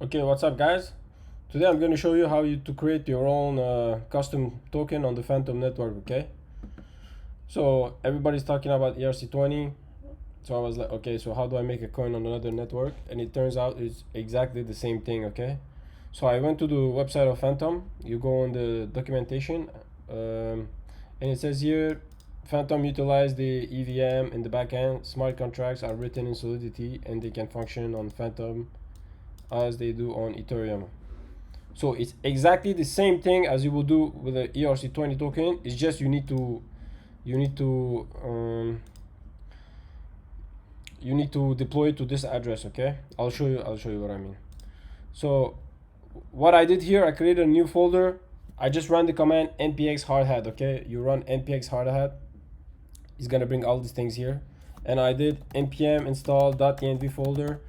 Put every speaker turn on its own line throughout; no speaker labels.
Okay, what's up guys? Today I'm going to show you how to create your own custom token on the Fantom network, okay? So everybody's talking about ERC20. So I was like, okay, so how do I make a coin on another network? And it turns out it's exactly the same thing, okay? So I went to the website of Fantom. You go on the documentation and it says here, Fantom utilize the EVM in the backend. Smart contracts are written in Solidity and they can function on Fantom as they do on Ethereum. So it's exactly the same thing as you will do with the ERC20 token. It's just you need to deploy it to this address. Okay, I'll show you what I mean. So what I did here, I created a new folder. I just ran the command npx hardhat. Okay, you run npx hardhat, it's gonna bring all these things here. And I did npm install .env folder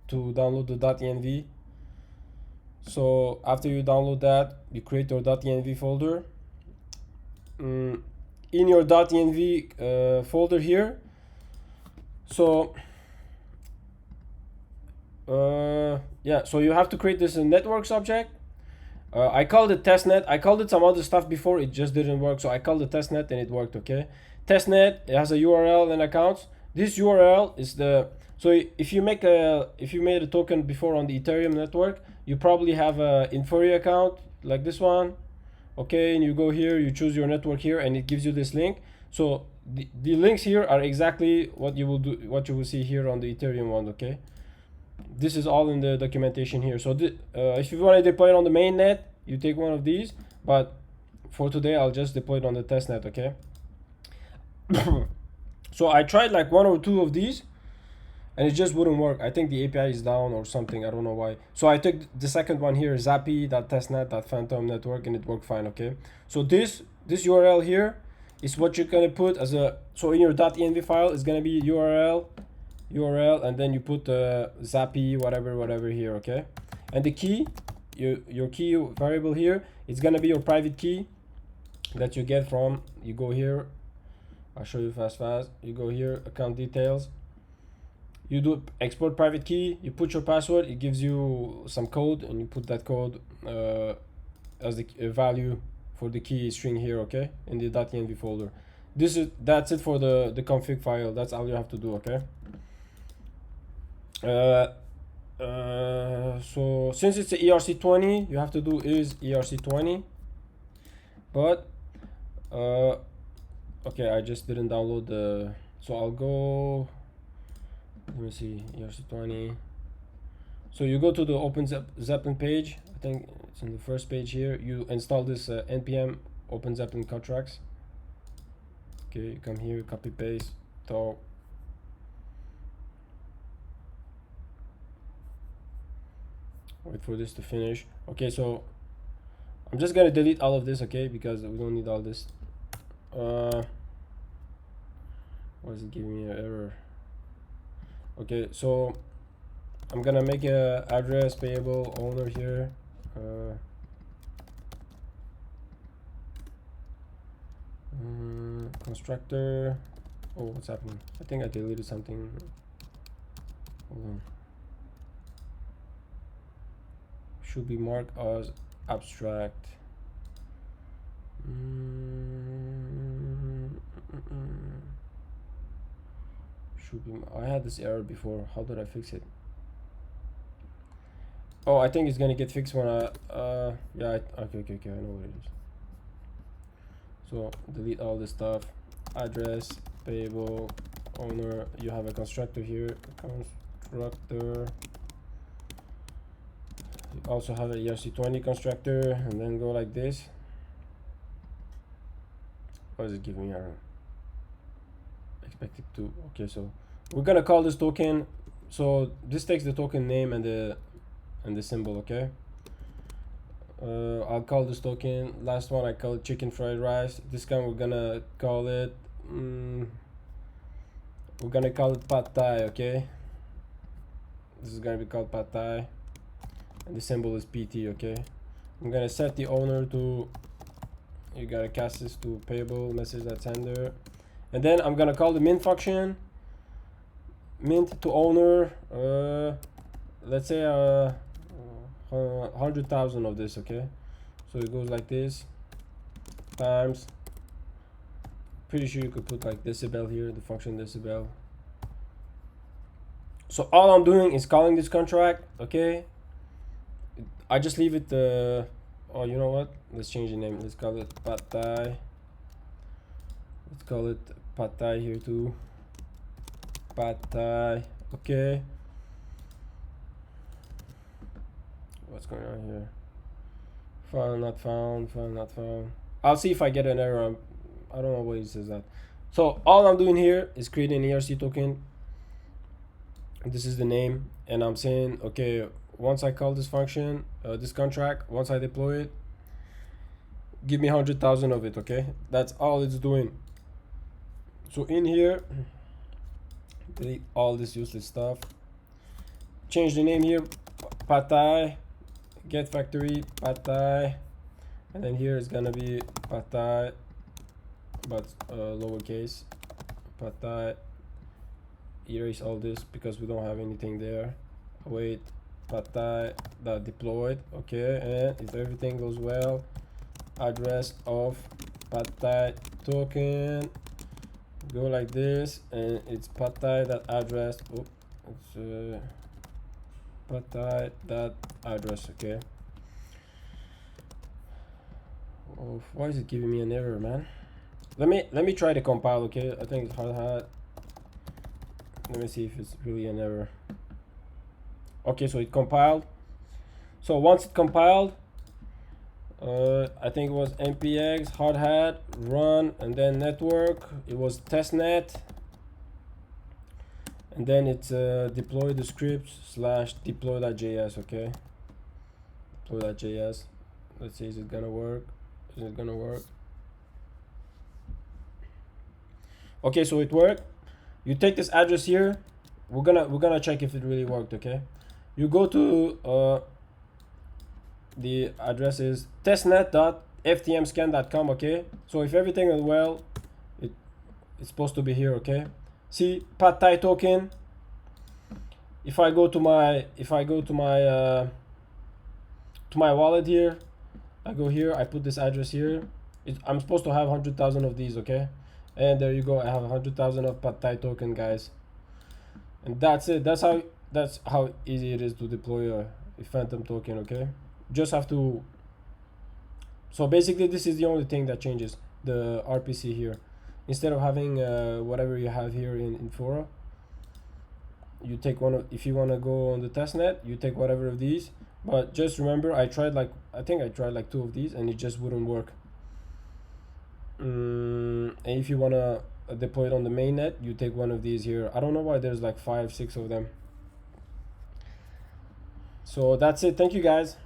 to download the .env. So after you download that, you create your .env folder. In your .env folder here, so yeah, so you have to create this networks object. I called it testnet. I called it some other stuff before, it just didn't work, so I called it testnet and it worked. Okay, testnet, it has a URL and accounts. This URL is the, so if you made a token before on the Ethereum network, you probably have a Inferi account like this one. Okay, and you go here, you choose your network here, and it gives you this link. So the links here are exactly what you will see here on the Ethereum one. Okay, this is all in the documentation here. So if you want to deploy it on the main net, you take one of these, but for today I'll just deploy it on the test net. Okay. So I tried like one or two of these and it just wouldn't work. I think the API is down or something, I don't know why. So I took the second one here, zappy.testnet.fantom network, and it worked fine. Okay, so this URL here is what you're gonna put as a, so in your .env file is gonna be URL, and then you put zappy whatever here. Okay, and the key, your key variable here, it's gonna be your private key that you get from, you go here, I'll show you fast. You go here, account details, you do export private key, you put your password, it gives you some code, and you put that code as the value for the key string here. Okay, in the .env folder. That's it for the config file. That's all you have to do. Okay. So since it's a ERC20, you have to do is ERC20, but okay, I just didn't download the, so I'll go, let me see, ERC20. So you go to the Open Zeppelin page. I think it's in the first page here. You install this npm Open Zeppelin contracts. Okay, you come here, copy paste, talk. Wait for this to finish. Okay, so I'm just gonna delete all of this, okay, because we don't need all this. Why is it giving me an error? Okay, so I'm gonna make a address payable owner here. Constructor. Oh, what's happening? I think I deleted something. Hold on. Should be marked as abstract. Should be. I had this error before. How did I fix it? Oh, I think it's gonna get fixed when I yeah. Okay. I know what it is. So delete all this stuff. Address payable owner. You have a constructor here. Constructor. You also have a ERC20 constructor, and then go like this. What is it giving me error? Expected to. Okay, so we're gonna call this token. So this takes the token name and the symbol. Okay. I'll call this token. Last one I called chicken fried rice. This time we're gonna call it. We're gonna call it pad thai. Okay. This is gonna be called pad thai, and the symbol is PT. Okay. I'm gonna set the owner to. You gotta cast this to payable message that sender, and then I'm gonna call the mint function. Mint to owner. Let's say 100,000 of this, okay? So it goes like this times, pretty sure you could put like decibel here, the function decibel. So all I'm doing is calling this contract, okay? I just leave it, oh, you know what? Let's change the name. Let's call it pad thai. Let's call it pad thai here too. Pad thai, okay. What's going on here? File not found, file not found. I'll see if I get an error. I don't know why it says that. So all I'm doing here is creating an ERC token. This is the name, and I'm saying, okay, once I call this function, this contract, once I deploy it, give me 100,000 of it, okay? That's all it's doing. So in here, delete all this useless stuff. Change the name here, pad thai, get factory, pad thai, and then here it's gonna be pad thai, but lowercase, pad thai. Erase all this because we don't have anything there. Wait, pad thai that deployed, okay, and if everything goes well, address of pad thai token, go like this, and it's pad thai that address, oh, it's pad thai that address, okay. Oh, why is it giving me an error, man? Let me try to compile, okay? I think it's hard hat. Let me see if it's really an error. Okay, so it compiled. So once it compiled, I think it was npx hard hat run, and then network. It was testnet, and then it's deploy the scripts slash deploy.js. Okay, deploy.js. Let's see, is it gonna work? Is it gonna work? Okay, so it worked. You take this address here. We're gonna check if it really worked. Okay, you go to the address is testnet.ftmscan.com. okay, so if everything is well, it's supposed to be here. Okay, see pad thai token. If I go to my wallet here, I go here, I put this address here. I'm supposed to have 100,000 of these. Okay, and there you go, I have 100,000 of pad thai token, guys. And that's it. That's how easy it is to deploy a Fantom token. Okay, just have to. So basically this is the only thing that changes, the RPC here. Instead of having whatever you have here in Fora, you take one of, if you want to go on the testnet, you take whatever of these. But just remember, I think I tried like 2 of these and it just wouldn't work. And if you want to deploy it on the mainnet, you take one of these here. I don't know why there's like 5-6 of them. So that's it. Thank you, guys.